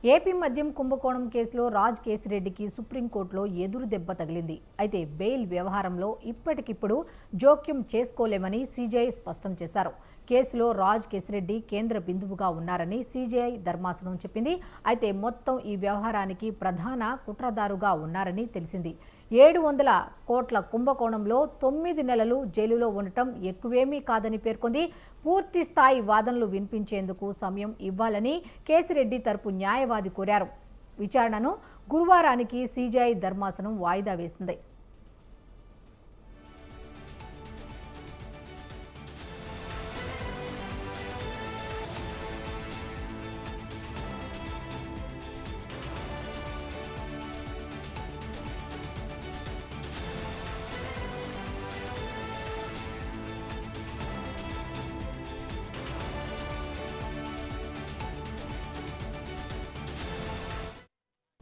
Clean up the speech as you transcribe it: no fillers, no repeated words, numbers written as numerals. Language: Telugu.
ఏపీ మద్యం కుంభకోణం కేసులో రాజ్ కేసిరెడ్డికి సుప్రీంకోర్టులో ఎదురు దెబ్బ తగిలింది. అయితే బెయిల్ వ్యవహారంలో ఇప్పటికిప్పుడు జోక్యం చేసుకోలేమని సీజేఐ స్పష్టం చేశారు. కేసులో రాజ్ కేసిరెడ్డి కేంద్ర బిందువుగా ఉన్నారని సీజేఐ ధర్మాసనం చెప్పింది. అయితే మొత్తం ఈ వ్యవహారానికి ప్రధాన కుట్రదారుగా ఉన్నారని తెలిసింది. 700 కోట్ల కుంభకోణంలో 9 నెలలు జైలులో ఉండటం ఎక్కువేమీ కాదని పేర్కొంది. పూర్తి స్థాయి వాదనలు వినిపించేందుకు సమయం ఇవ్వాలని కేసిరెడ్డి తరపు న్యాయవాది కోరారు. విచారణను గురువారానికి సీజేఐ ధర్మాసనం వాయిదా వేసింది.